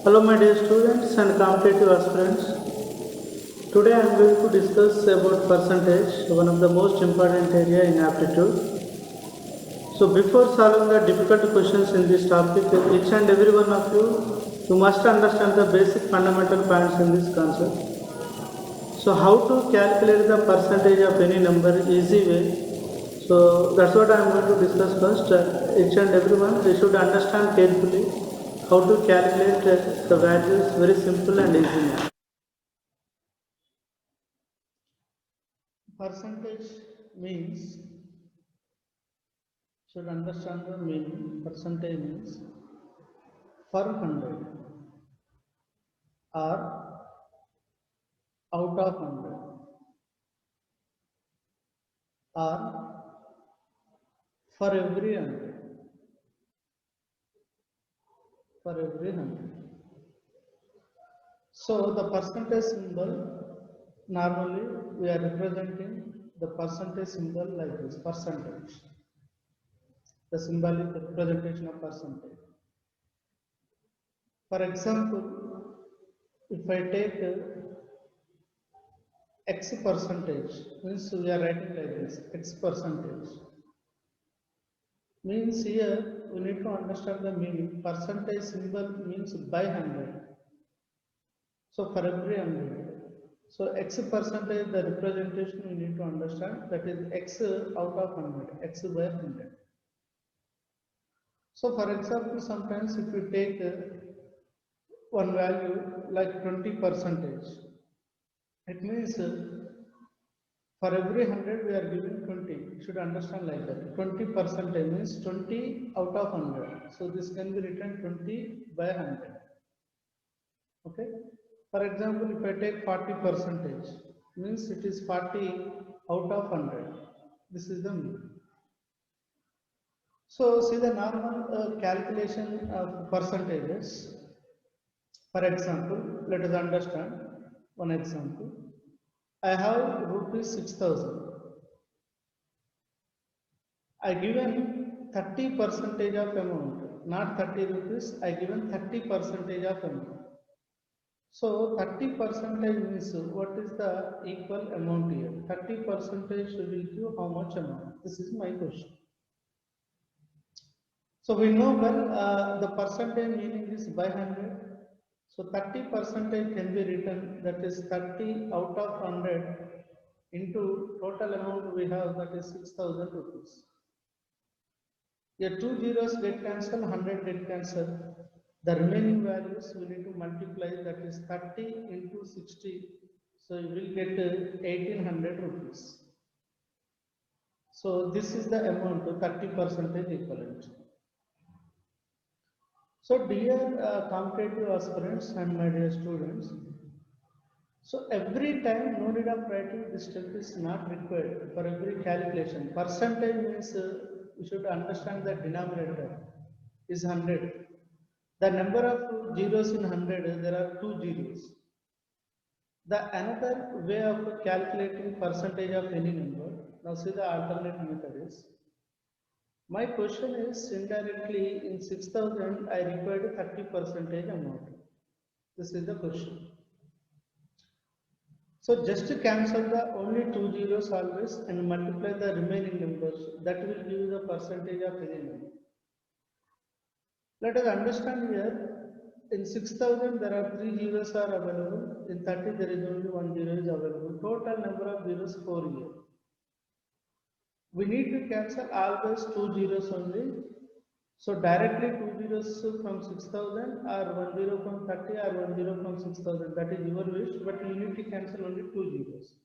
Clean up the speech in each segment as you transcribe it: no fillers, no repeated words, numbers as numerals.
Hello my dear students and competitive aspirants. Today I am going to discuss about percentage, one of the most important area in aptitude. So before solving the difficult questions in this topic, each and every one of you must understand the basic fundamental points in this concept. So how to calculate the percentage of any number easy way. So that's what I am going to discuss first. Each and everyone, they should understand carefully how to calculate the values, very simple and easy manner. Percentage means, should understand the meaning. Percentage means per 100 or out of 100 or for every 100, for every 100. So the percentage symbol, normally we are representing the percentage symbol like this, percentage, the symbolic representation of percentage. For example, if I take X percentage, means we are writing like this, X percentage. Means here we need to understand the meaning. Percentage symbol means by 100. So for every 100. So X percentage, the representation we need to understand, that is X out of 100, X by 100. So for example, sometimes if you take one value like 20 percentage, it means for every 100 we are giving 20. You should understand like that. 20 percentage means 20 out of 100. So this can be written 20 by 100. Okay. For example, if I take 40 percentage, means it is 40 out of 100. This is the mean. So see the normal calculation of percentages. For example, let us understand one example. I have rupees 6,000. I given 30 percentage of amount, not 30 rupees, I given 30 percentage of amount. So 30 percentage means what is the equal amount here? 30 percentage will give how much amount? This is my question. So we know well the percentage meaning is by 100. So 30 percentage can be written, that is 30 out of 100 into total amount we have, that is 6,000 rupees. Here two zeros get cancelled, 100 get cancelled. The remaining values we need to multiply, that is 30 into 60. So you will get 1800 rupees. So this is the amount, 30 percentage equivalent. So dear competitive aspirants and my dear students, so every time no need of writing this step is not required for every calculation. Percentage means you should understand the denominator is 100. The number of zeros in 100, there are two zeros. The another way of calculating percentage of any number, now see the alternate method is, my question is indirectly in 6,000 I required 30 percentage amount. This is the question. So just to cancel the only two zeros always and multiply the remaining numbers, that will give you the percentage of any number. Let us understand here, in 6,000 there are three zeros are available, in 30 there is only one zero is available. Total number of zeros 4 here. We need to cancel always two zeros only. So directly two zeros from 6,000 or one zero from 30 or one zero from 6,000, that is your wish, but you need to cancel only two zeros.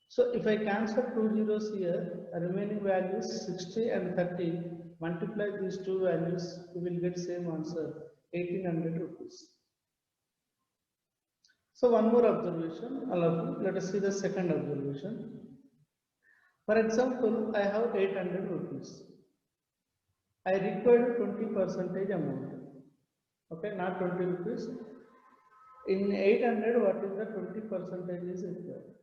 So if I cancel two zeros here, remaining values 60 and 30, multiply these two values, you will get same answer, 1800 rupees. So one more observation, let us see the second observation. For example, I have 800 rupees. I required 20 percentage amount. Okay, not 20 rupees. In 800, what is the 20 percentage is required?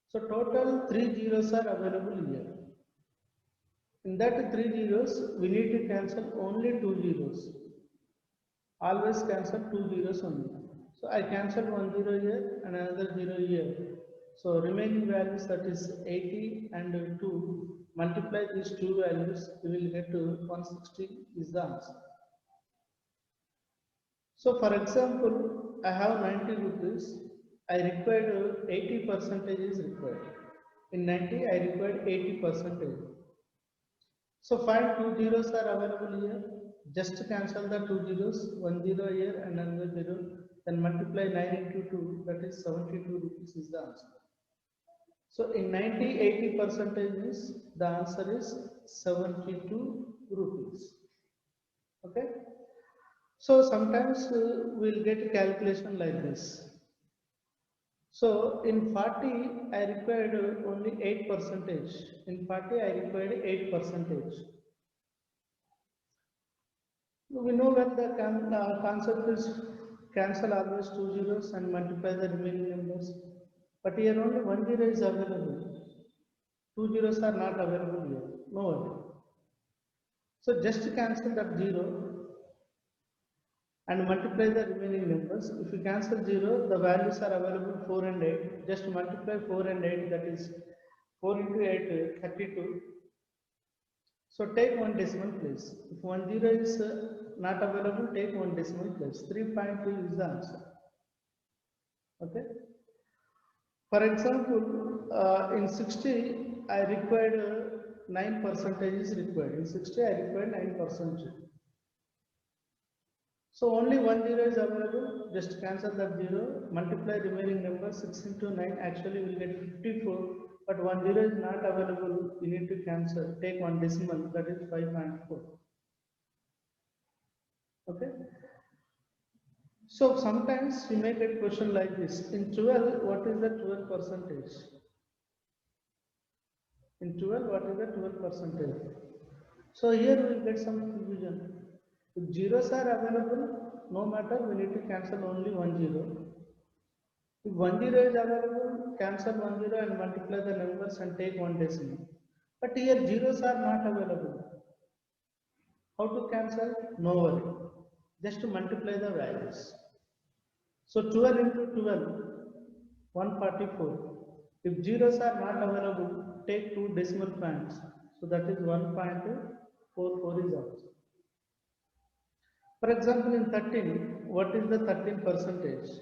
So total three zeros are available here. In that 3 zeros, we need to cancel only 2 zeros. Always cancel 2 zeros only. So I cancel 1 0 here and another 0 here. So remaining values, that is 80 and 2, multiply these two values, we will get to 160 is the answer. So for example, I have 90 rupees, I required 80% is required. In 90, I required 80%. So find 2 zeros are available here. Just cancel the 2 zeros, 1 0 here and another 0. Then multiply 9 into 2, that is 72 rupees is the answer. So in 90, 80% is, the answer is 72 rupees. Okay. So sometimes we'll get a calculation like this. So in 40, I required only 8%. In 40, I required 8%. We know when the concept is cancel always 2 zeros and multiply the remaining numbers. But here only 1 0 is available. 2 zeros are not available here. No worry. So just cancel that 0 and multiply the remaining numbers. If you cancel 0, the values are available 4 and 8. Just multiply 4 and 8, that is 4 into 8, 32. So take one decimal place. If 1 0 is not available, take one decimal place. 3.2 is the answer. Okay. For example, in 60, I required 9% is required. In 60, I required 9%. So only 1 0 is available. Just cancel that 0, multiply remaining number. 6 into 9 actually will get 54. But 1 0 is not available. You need to cancel. Take one decimal, that is 5.4. Okay. So sometimes we make a question like this. In 12, what is the 12%? In 12, what is the 12%? So here we will get some confusion. If zeros are available, no matter, we need to cancel only 1 0. If 1 0 is available, cancel 1 0 and multiply the numbers and take one decimal. But here zeros are not available. How to cancel? No worry. Just to multiply the values. So 12 into 12, 144. If zeros are not available, take two decimal points. So that is 1.44 is also. For example, in 13, what is the 13%?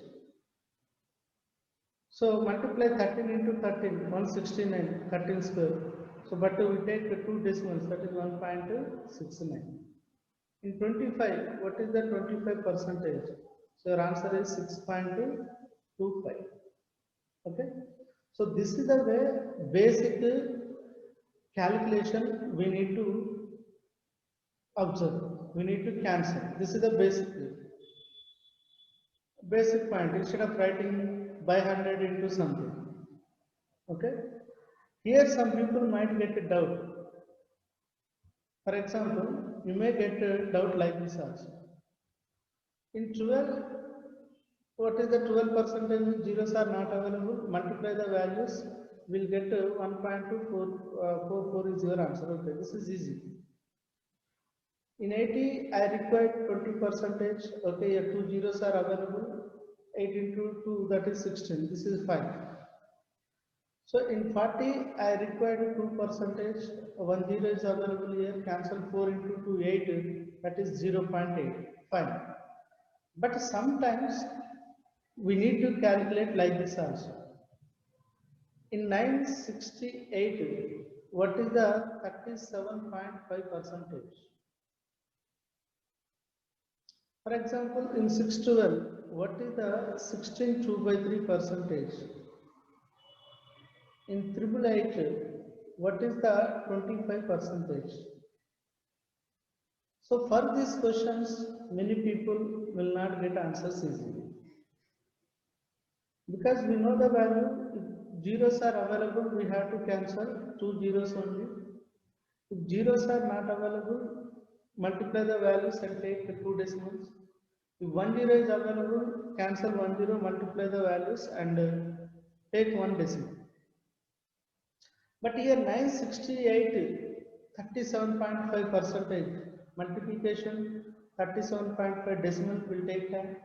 So multiply 13 into 13, 169, 13 square. So but we take the two decimals, that is 1.69. In 25, what is the 25%? So your answer is 6.25. Okay. So this is the way basic calculation we need to observe. We need to cancel. This is the basic point. Instead of writing by 100 into something. Okay. Here some people might get a doubt. For example, you may get a doubt like this also. In 12, what is the 12%? Zeros are not available. Multiply the values. We'll get 1.2444 is your answer. Okay, this is easy. In 80, I required 20%. Okay, here 2 zeros are available. 8 into 2, that is 16. This is 5. So in 40, I required 2%. 1 0 is available here. Cancel 4 into 2, 8. That is 0.8. Fine. But sometimes we need to calculate like this also. In 968, what is the 37.5%? For example, in 612, what is the 16 2 by 3%? In 888, what is the 25%? So for these questions, many people will not get answers easily. Because we know the value, if zeros are available, we have to cancel 2 zeros only. If zeros are not available, multiply the values and take the two decimals. If 1 0 is available, cancel 1 0, multiply the values and take one decimal. But here 968, 37.5 percentage. Multiplication 37.5 decimal will take time.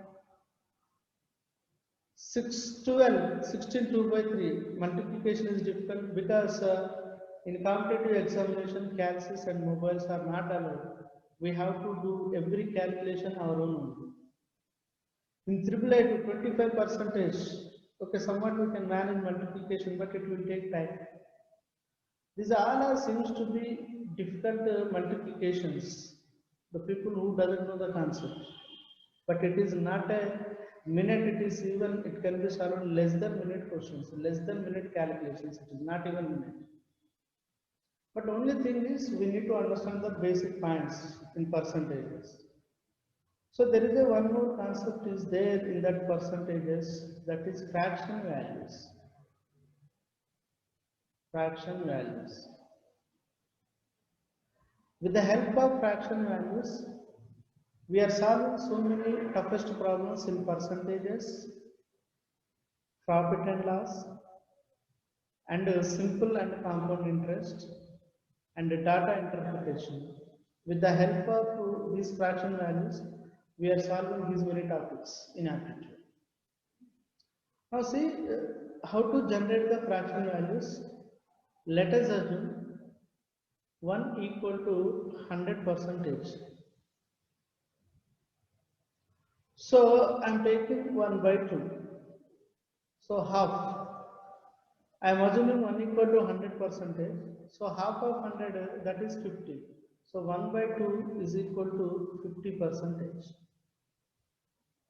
612, 16 2 by 3. Multiplication is difficult because in competitive examination, calcs and mobiles are not allowed. We have to do every calculation our own. In triple A to 25 percentage, okay, somewhat we can manage multiplication, but it will take time. These all seems to be difficult multiplications. The people who doesn't know the concept, but it is not a minute. It is even it can be solved less than minute questions, less than minute calculations. It is not even minute. But only thing is we need to understand the basic points in percentages. So there is a one more concept is there in that percentages, that is fraction values. Fraction values. With the help of fraction values, we are solving so many toughest problems in percentages, profit and loss, and simple and compound interest, and data interpretation. With the help of these fraction values, we are solving these many topics in aptitude. Now see how to generate the fraction values. Let us assume 1 equal to 100 percentage. So I am taking 1 by 2. So half. I am assuming 1 equal to 100 percentage. So half of 100 that is 50. So 1 by 2 is equal to 50 percentage.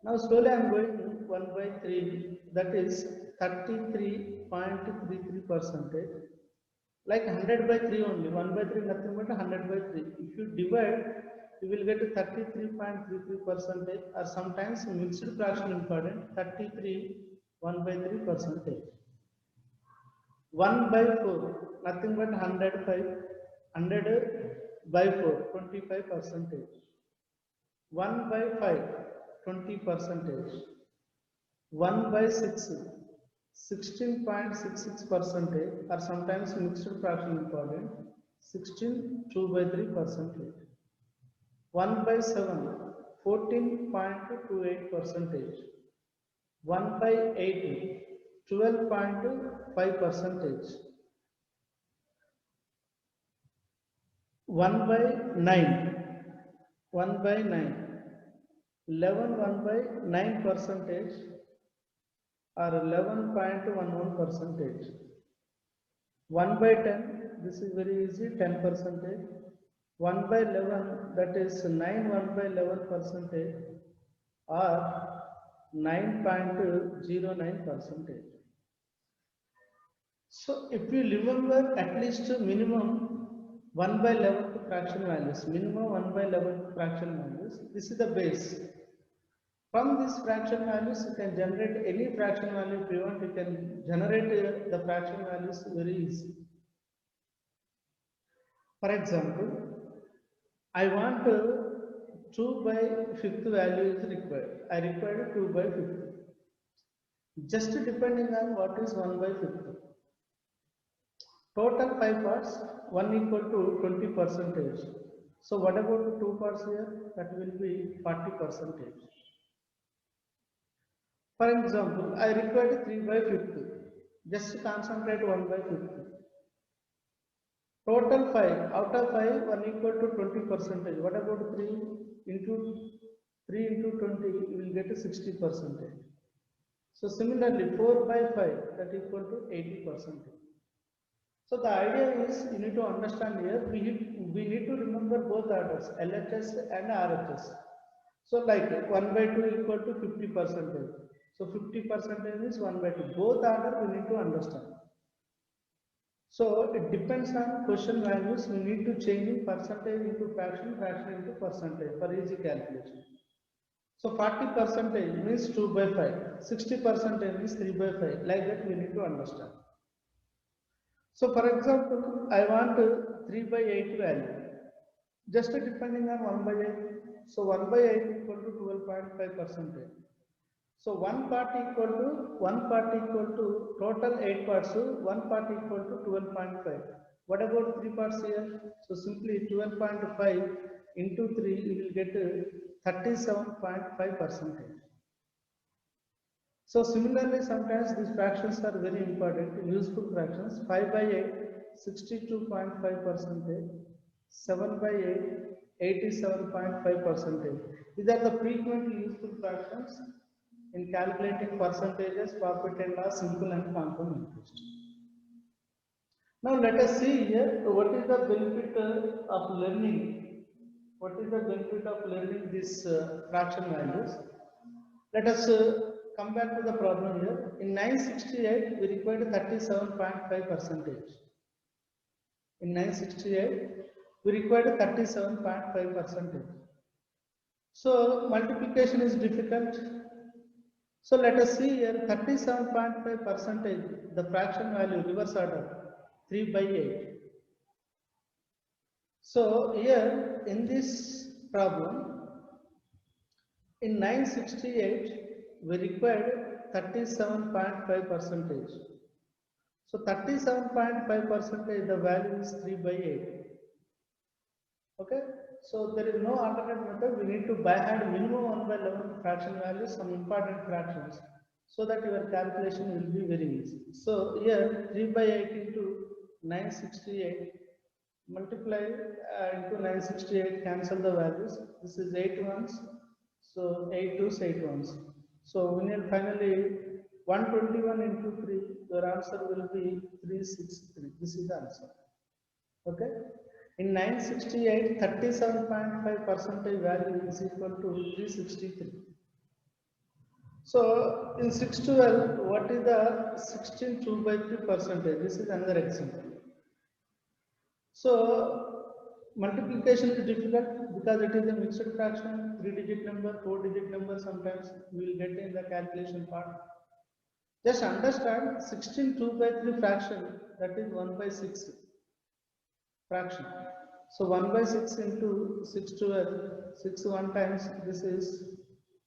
Now slowly I am going 1 by 3, that is 33.33 percentage. Like 100 by 3 only, 1 by 3 nothing but 100 by 3. If you divide, you will get 33.33 percentage, or sometimes mixed fraction important, 33 1 by 3 percentage. 1 by 4, nothing but 100 by 4, 25 percentage. 1 by 5, 20 percentage. 1 by 6, 16.66 percentage, or sometimes mixed fraction important, 16 2 by 3 percentage. 1 by 7, 14.28 percentage. 1 by 8, 12.5 percentage. 1 by 9, 1 by 9, 11 1 by 9 percentage, or 11.11 percentage. 1 by 10, this is very easy, 10 percentage. 1 by 11, that is 9 1 by 11 percentage, or 9.09 percentage. So if you remember at least minimum 1 by 11 fraction values, minimum 1 by 11 fraction values, this is the base. From these fraction values, you can generate any fraction value if you want. You can generate the fraction values very easy. For example, I want 2 by 5th value is required. I require 2 by 5th. Just depending on what is 1 by 5th. Total 5 parts, 1 equal to 20 percentage. So what about 2 parts here? That will be 40 percentage. For example, I required 3 by 5th. Just concentrate 1 by 5th. Total 5. Out of 5, 1 equal to 20 percentage. What about 3 into 3 into 20? You will get 60 percentage. So similarly, 4 by 5, that equal to 80 percentage. So the idea is you need to understand here, we need to remember both orders, LHS and RHS. So like 1 by 2 equal to 50 percentage. So 50 percentage is 1 by 2. Both order we need to understand. So it depends on question values. We need to change in percentage into fraction, fraction into percentage for easy calculation. So 40 percentage means 2 by 5. 60 percentage means 3 by 5. Like that we need to understand. So for example, I want 3 by 8 value. Just depending on 1 by 8. So 1 by 8 equal to 12.5 percentage. So 1 part equal to total 8 parts, so 1 part equal to 12.5. What about 3 parts here? So simply 12.5 into 3, you will get 37.5 percentage. So similarly, sometimes these fractions are very important, useful fractions. 5 by 8, 62.5 percentage. 7 by 8, 87.5 percentage. These are the frequently useful fractions in calculating percentages, profit and loss, simple and compound interest. Now let us see here what is the benefit of learning. What is the benefit of learning these fraction values? Let us come back to the problem here. In 968, we required 37.5 percentage. In 968, we required 37.5 percentage. So multiplication is difficult. So let us see here 37.5 percentage, the fraction value reverse order 3 by 8. So here in this problem, in 968, we required 37.5 percentage. So 37.5 percentage, the value is 3 by 8. Okay, so there is no alternate method. We need to by hand minimum 1 by 11 fraction values, some important fractions, so that your calculation will be very easy. So here 3 by 8 into 968, multiply into 968, cancel the values. This is 8 ones, so 8 twos, 8 ones. So when you finally 121 into 3, your answer will be 363. This is the answer. Okay. In 968, 37.5 percentage value is equal to 363. So in 612, what is the 16 2 by 3 percentage? This is another example. So multiplication is difficult because it is a mixed fraction, 3-digit number, 4-digit number. Sometimes we will get in the calculation part. Just understand 16 2 by 3 fraction, that is 1 by 6 fraction. So 1 by 6 into 612, 6 1 times, this is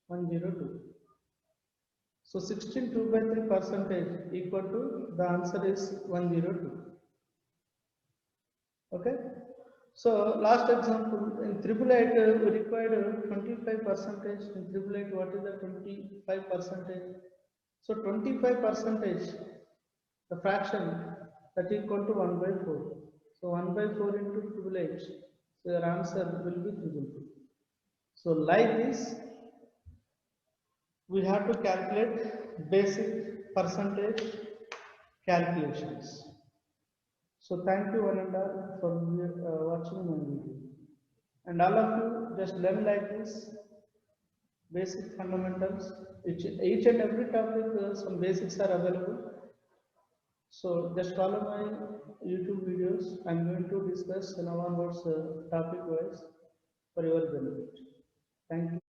102. So 16 2 by 3 percentage equal to, the answer is 102. Okay. So last example, in 888 we required 25 percentage. In 888, what is the 25 percentage? So 25 percentage, the fraction, that equal to 1 by 4. So 1 by 4 into 888. So your answer will be 322. So like this, we have to calculate basic percentage calculations. So thank you one and all for watching my video. And all of you just learn like this, basic fundamentals. Each and every topic, some basics are available. So just follow my YouTube videos. I'm going to discuss now onwards topic wise for your benefit. Thank you.